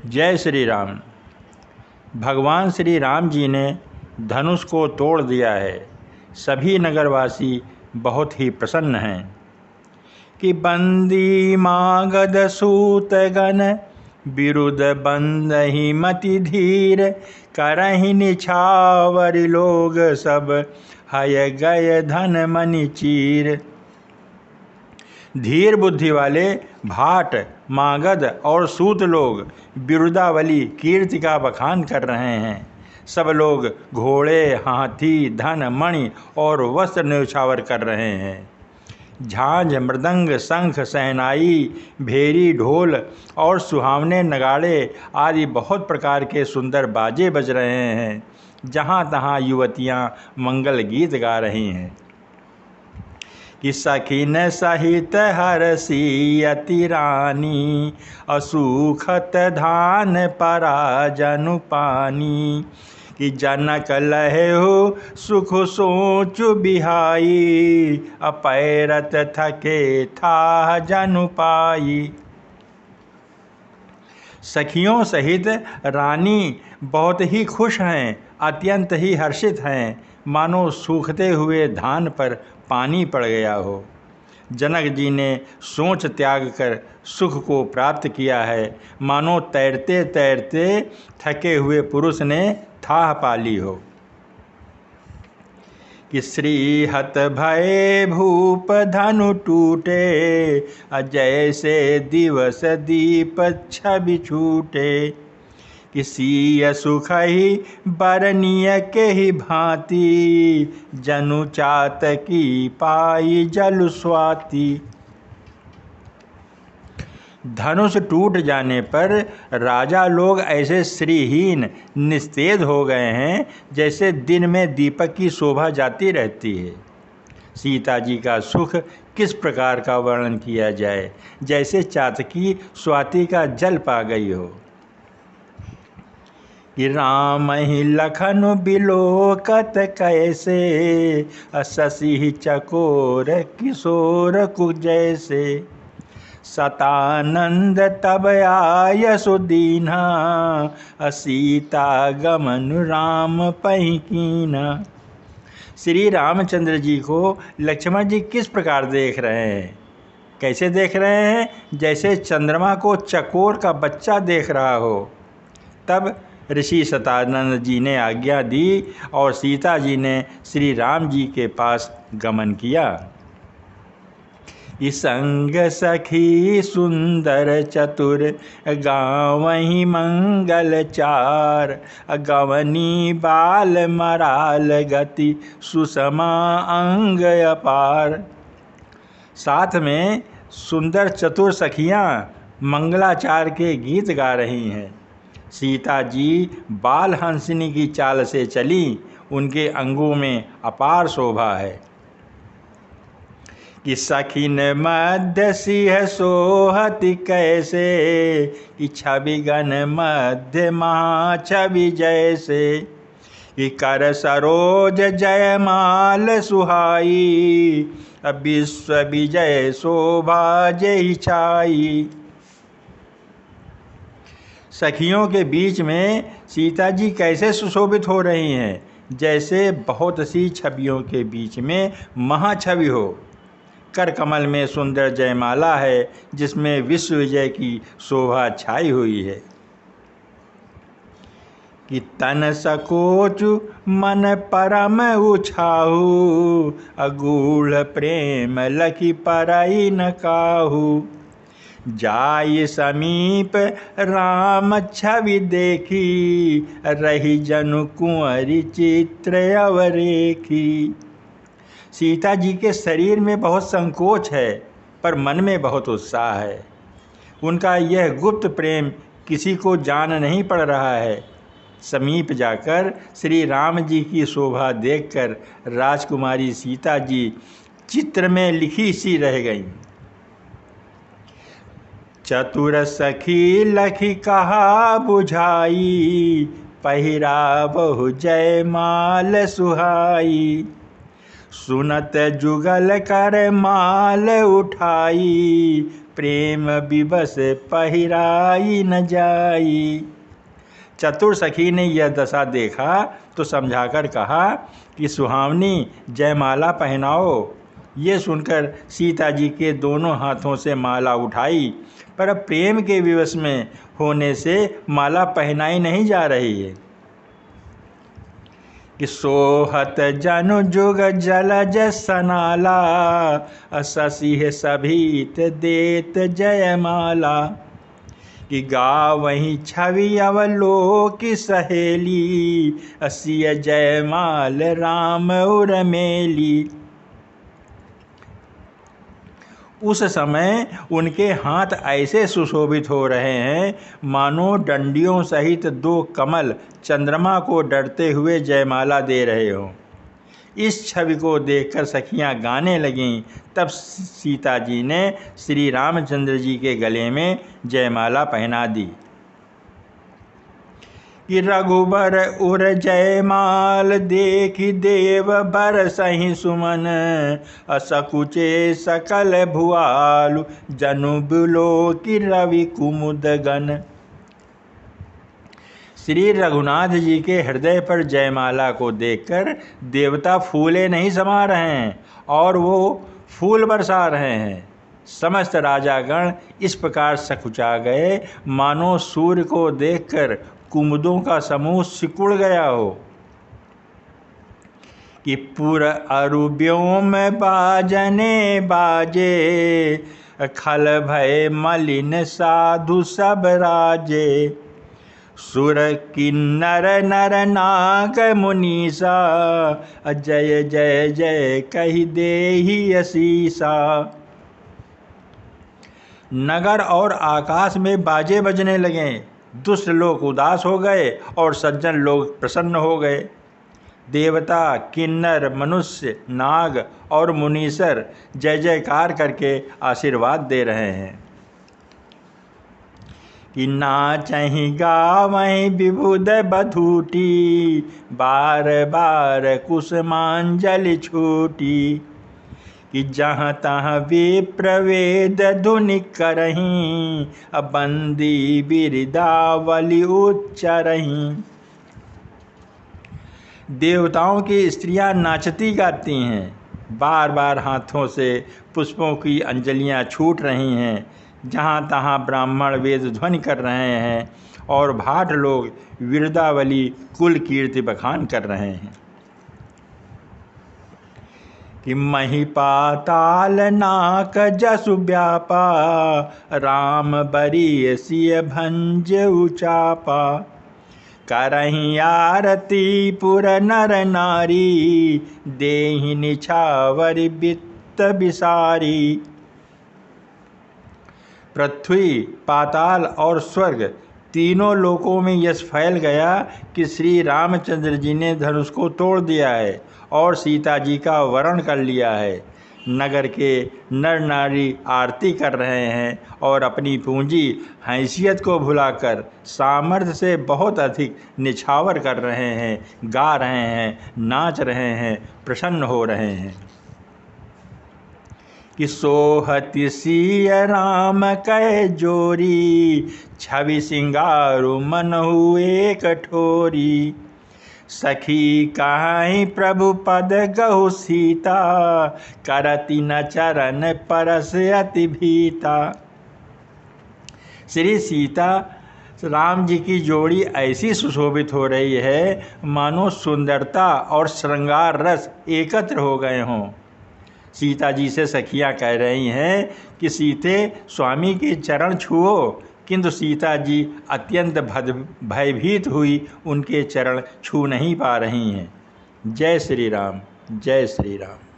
जय श्री राम। भगवान श्री राम जी ने धनुष को तोड़ दिया है। सभी नगरवासी बहुत ही प्रसन्न हैं कि बंदी मागध सूत गण विरुद्ध बंदहि मति धीर करहि निछावर लोग सब हय गय धन मनि चीर। धीर बुद्धि वाले भाट मागध और सूत लोग बिरुदावली कीर्ति का बखान कर रहे हैं। सब लोग घोड़े, हाथी, धन, मणि और वस्त्र न्यौछावर कर रहे हैं। झांझ, मृदंग, शंख, सहनाई, भेरी, ढोल और सुहावने नगाड़े आदि बहुत प्रकार के सुंदर बाजे बज रहे हैं। जहाँ तहाँ युवतियाँ मंगल गीत गा रही हैं कि सखिन सहित हरसी अति रानी असुखत धान परा जनु पानी। कि जनक लहे हो सुख सोचु बिहाई अपैरत थके था जनु पाई। सखियों सहित रानी बहुत ही खुश हैं, अत्यंत ही हर्षित हैं, मानो सूखते हुए धान पर पानी पड़ गया हो। जनक जी ने सोच त्याग कर सुख को प्राप्त किया है, मानो तैरते तैरते थके हुए पुरुष ने थाह पाली हो। कि श्रीहत भय भूप धनु टूटे जैसे दिवस दीप छवि छूटे। किसी सुख ही बरनिय के ही भांति जनु चात की पाई जल स्वाति। धनुष टूट जाने पर राजा लोग ऐसे श्रीहीन निस्तेज हो गए हैं जैसे दिन में दीपक की शोभा जाती रहती है। सीता जी का सुख किस प्रकार का वर्णन किया जाए, जैसे चातकी स्वाति का जल पा गई हो। कि राम ही लखन बिलोकत कैसे शशि चकोर किशोर कुछ जैसे। सतानंद तब आय सुदीना सीता गमन राम पहि कीना। श्री रामचंद्र जी को लक्ष्मण जी किस प्रकार देख रहे हैं, कैसे देख रहे हैं, जैसे चंद्रमा को चकोर का बच्चा देख रहा हो। तब ऋषि सतानंद जी ने आज्ञा दी और सीता जी ने श्री राम जी के पास गमन किया। संग सखी सुंदर चतुर गावहि मंगल चार गवनी बाल मराल गति सुषमा अंग अपार। साथ में सुंदर चतुर सखियाँ मंगलाचार के गीत गा रही हैं। सीता जी बाल हंसिनी की चाल से चली, उनके अंगों में अपार शोभा है। कि सखिन मध्य सिंह सोहति कैसे कि छवि गण मध्य महाछवि जैसे। कि कर सरोज जयमाल सुहाई विश्व विजय शोभा जय छाई। सखियों के बीच में सीता जी कैसे सुशोभित हो रही हैं, जैसे बहुत सी छवियों के बीच में महाछवि हो। कर कमल में सुंदर जयमाला है जिसमें विश्व विजय की शोभा छाई हुई है। कि तन सकोचु मन परम उछाहु अगूढ़ प्रेम लखी परई न काहू। जाय समीप राम छवि देखी रही जनु कुंवरी चित्र अवरेखी। सीता जी के शरीर में बहुत संकोच है पर मन में बहुत उत्साह है। उनका यह गुप्त प्रेम किसी को जान नहीं पड़ रहा है। समीप जाकर श्री राम जी की शोभा देखकर राजकुमारी सीता जी चित्र में लिखी सी रह गईं। चतुर सखी लखी कहा बुझाई पहिरा बहु जयमाल सुहाई। सुनत जुगल कर माल उठाई प्रेम विवश पहिराई न जाई। चतुर सखी ने यह दशा देखा तो समझाकर कहा कि सुहावनी जयमाला पहनाओ। ये सुनकर सीता जी के दोनों हाथों से माला उठाई, पर प्रेम के विवश में होने से माला पहनाई नहीं जा रही है। कि सोहत जनु जुग जलज सनाला, शशि सभीत देत जयमाला। कि गावहीं छवि अवलोक सहेली, सिय जयमाल राम उर्मिली। उस समय उनके हाथ ऐसे सुशोभित हो रहे हैं मानो डंडियों सहित 2 कमल चंद्रमा को डरते हुए जयमाला दे रहे हों। इस छवि को देखकर सखियां गाने लगीं। तब सीता जी ने श्री रामचंद्र जी के गले में जयमाला पहना दी। कि रघुबर उर जयमाल देखि देव बर सही सुमन, असकुचे सकल भुआलु जनु बिलो कि रवि कुमुद गन। श्री रघुनाथ जी के हृदय पर जयमाला को देखकर देवता फूले नहीं समा रहे हैं और वो फूल बरसा रहे हैं। समस्त राजागण इस प्रकार सकुचा गए मानो सूर्य को देखकर कुमुदों का समूह सिकुड़ गया हो। कि पुर अरु व्योम बाजने बाजे, खल भय मलिन साधु सब राजे। सुर किन्नर नर नाग मुनीसा, जय जय जय कहि देहि असीसा। नगर और आकाश में बाजे बजने लगे। दुष्ट लोग उदास हो गए और सज्जन लोग प्रसन्न हो गए। देवता, किन्नर, मनुष्य, नाग और मुनीसर जय जयकार करके आशीर्वाद दे रहे हैं। कि नाचहि गावहि विबुध बधूटी, बार बार कुसुमांजलि छूटी। कि जहाँ तहाँ विप्र वेद धुनि करहीं, बंदी बिरदावली उच्चरहीं। देवताओं की स्त्रियां नाचती गाती हैं, बार बार हाथों से पुष्पों की अंजलियां छूट रही हैं। जहाँ तहाँ ब्राह्मण वेद ध्वनि कर रहे हैं और भाट लोग विरदावली कुल कीर्ति बखान कर रहे हैं। कि मही पाताल नाक जसु व्यापा, राम बरी सिय भंज उचापा। करहीं आरती पुर नर नारी, देहि निछावर वित्त बिसारी। पृथ्वी, पाताल और स्वर्ग तीनों लोकों में यश फैल गया कि श्री रामचंद्र जी ने धनुष को तोड़ दिया है और सीता जी का वरण कर लिया है। नगर के नर नारी आरती कर रहे हैं और अपनी पूंजी हैसियत को भुलाकर सामर्थ्य से बहुत अधिक निछावर कर रहे हैं, गा रहे हैं, नाच रहे हैं, प्रसन्न हो रहे हैं। कि सोहति सिय राम कह जोरी, छवि सिंगारु मनहु एक ठोरी। सखी कहाहीं प्रभु पद गहु सीता, करति न चरण परस अति भीता। श्री सीता राम जी की जोड़ी ऐसी सुशोभित हो रही है मानो सुंदरता और श्रृंगार रस एकत्र हो गए हों। सीता जी से सखियां कह रही हैं कि सीते स्वामी के चरण छुओ, किंतु सीता जी अत्यंत भयभीत हुई उनके चरण छू नहीं पा रही हैं। जय श्री राम, जय श्री राम।